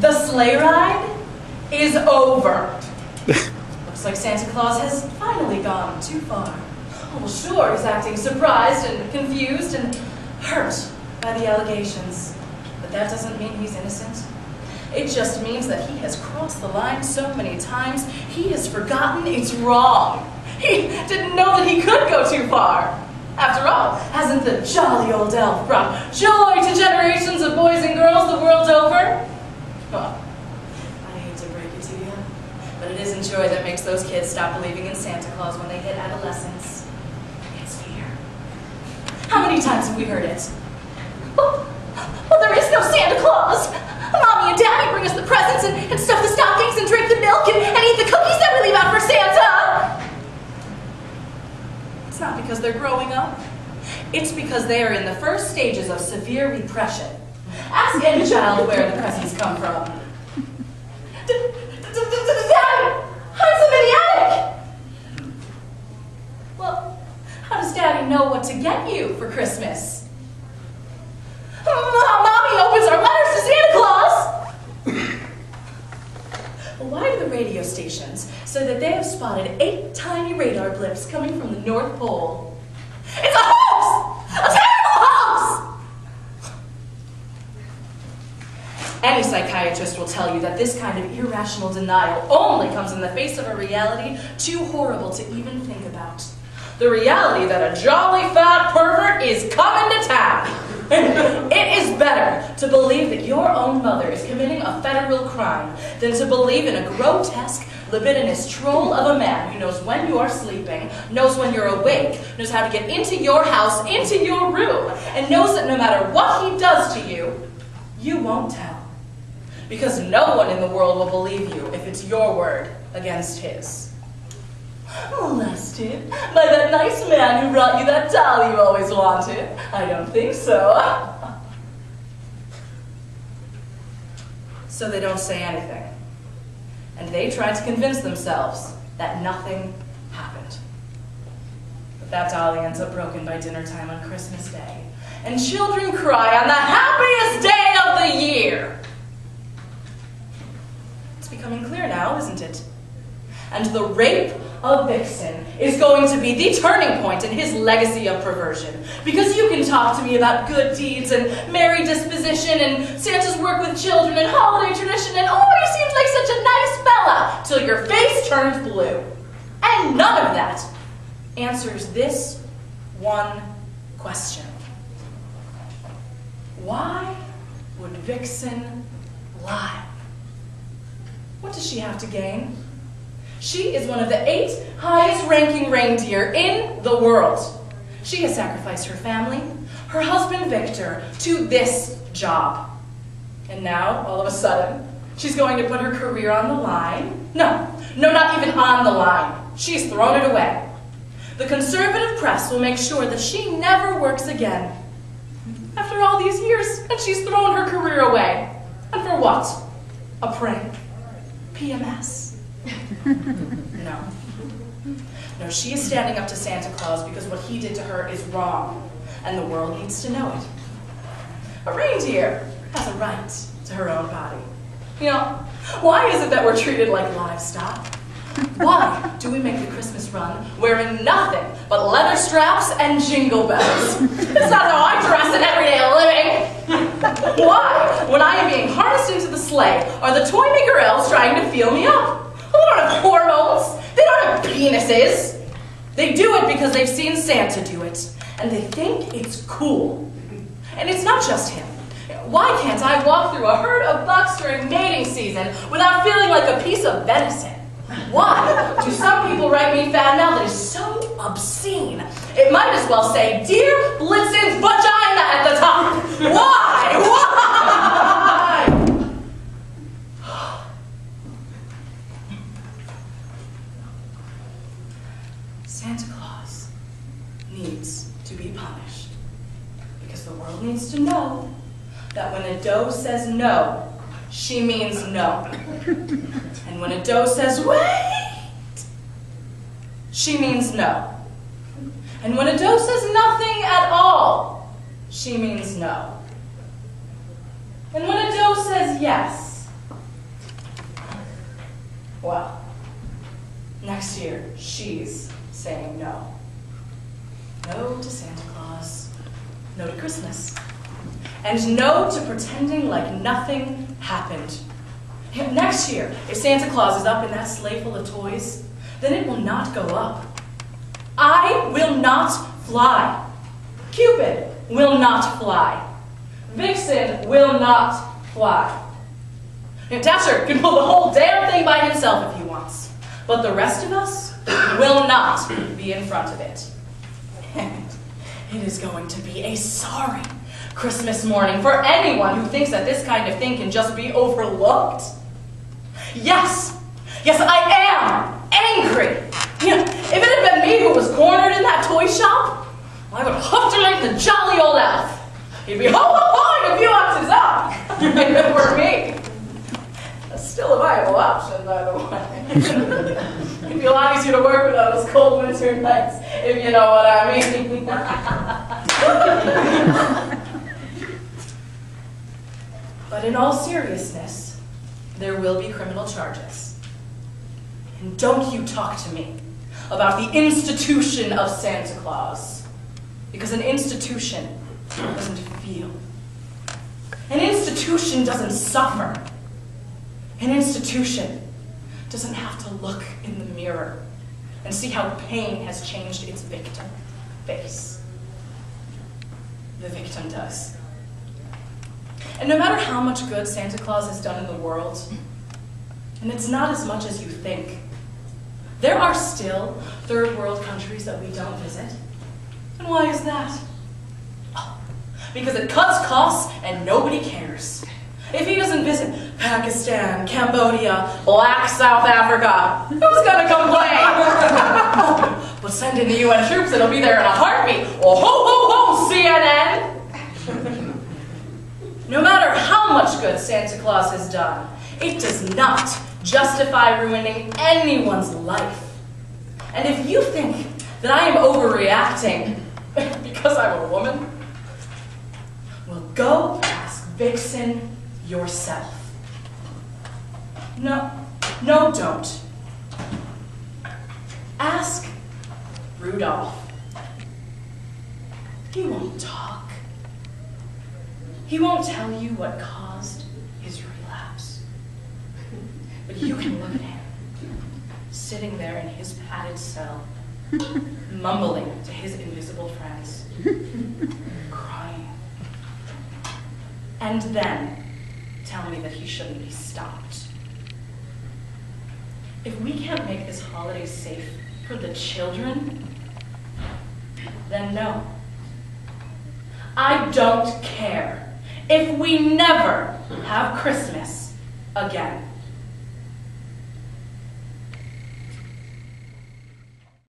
The sleigh ride is over. Looks like Santa Claus has finally gone too far. Oh, sure, he's acting surprised and confused and hurt by the allegations. But that doesn't mean he's innocent. It just means that he has crossed the line so many times, he has forgotten it's wrong. He didn't know that he could go too far. After all, hasn't the jolly old elf brought joy to generations of boys and girls the world over? Well, I hate to break it to you, but it isn't joy that makes those kids stop believing in Santa Claus when they hit adolescence. It's fear. How many times have we heard it? Well, there is no Santa Claus. Mommy and Daddy bring us the presents and stuff the stockings and drink the milk and eat the cookies that we leave out for Santa. It's not because they're growing up. It's because they are in the first stages of severe repression. Ask any child where the presents come from. Daddy, hides them in the attic. Well, how does Daddy know what to get you for Christmas? Mommy opens our letters to Santa Claus. Why do the radio stations say that they have spotted 8 tiny radar blips coming from the North Pole? It's a hoax! A terrible hoax! Any psychiatrist will tell you that this kind of irrational denial only comes in the face of a reality too horrible to even think about. The reality that a jolly fat pervert is coming to town. It is better to believe that your own mother is committing a federal crime than to believe in a grotesque, libidinous troll of a man who knows when you are sleeping, knows when you're awake, knows how to get into your house, into your room, and knows that no matter what he does to you, you won't tell. Because no one in the world will believe you if it's your word against his. Molested by that nice man who brought you that doll you always wanted? I don't think so. So they don't say anything. And they try to convince themselves that nothing happened. But that dolly ends up broken by dinner time on Christmas Day. And children cry on the happiest day of the year. It's becoming clear now, isn't it? And the rape of Vixen is going to be the turning point in his legacy of perversion. Because you can talk to me about good deeds and merry disposition and Santa's work with children and holiday tradition and oh, he seems like such a nice fella, till your face turns blue. And none of that answers this one question. Why would Vixen lie? What does she have to gain? She is one of the 8 highest-ranking reindeer in the world. She has sacrificed her family, her husband Victor, to this job. And now, all of a sudden, she's going to put her career on the line. No, not even on the line. She's thrown it away. The conservative press will make sure that she never works again. After all these years, and she's thrown her career away. And for what? A prank? PMS? No, she is standing up to Santa Claus because what he did to her is wrong, and the world needs to know it. A reindeer has a right to her own body. You know, why is it that we're treated like livestock? Why do we make the Christmas run wearing nothing but leather straps and jingle bells? It's not how I dress in everyday living. Why, when I am being harnessed into the sleigh, are the toy maker elves trying to feel me up? They don't have hormones. They don't have penises. They do it because they've seen Santa do it, and they think it's cool. And it's not just him. Why can't I walk through a herd of bucks during mating season without feeling like a piece of venison? Why do some people write me fan mail that is so obscene? It might as well say, "Dear Blitzen's vagina" at the top. Why? Santa Claus needs to be punished because the world needs to know that when a doe says no, she means no. And when a doe says wait, she means no. And when a doe says nothing at all, she means no. And when a doe says yes, Well, next year, she's saying no. No to Santa Claus, no to Christmas, and no to pretending like nothing happened. Next year, if Santa Claus is up in that sleigh full of toys, then it will not go up. I will not fly. Cupid will not fly. Vixen will not fly. And Dasher can pull the whole damn thing by himself if he wants, but the rest of us will not be in front of it. And it is going to be a sorry Christmas morning for anyone who thinks that this kind of thing can just be overlooked. Yes, I am angry. If it had been me who was cornered in that toy shop, I would have huffed like the jolly old elf. He'd be ho-ho-ho and a few ounces up. If it were me. That's still a viable option, by the way. It'd be a lot easier to work with on those cold winter nights, if you know what I mean. But in all seriousness, there will be criminal charges. And don't you talk to me about the institution of Santa Claus, because an institution doesn't feel. An institution doesn't suffer. An institution doesn't have to look in the mirror and see how pain has changed its victim face. The victim does. And no matter how much good Santa Claus has done in the world, and it's not as much as you think, there are still third world countries that we don't visit. And why is that? Oh, because it cuts costs and nobody cares. If he doesn't visit Pakistan, Cambodia, Black South Africa, who's gonna complain? But send in the UN troops, it'll be there in a heartbeat. Oh, ho, ho, ho, CNN! No matter how much good Santa Claus has done, it does not justify ruining anyone's life. And if you think that I am overreacting because I'm a woman, well, go ask Vixen yourself. No, don't. Ask Rudolph. He won't talk. He won't tell you what caused his relapse. But you can look at him, sitting there in his padded cell, mumbling to his invisible friends, crying. And then tell me that he shouldn't be stopped. If we can't make this holiday safe for the children, then no. I don't care if we never have Christmas again.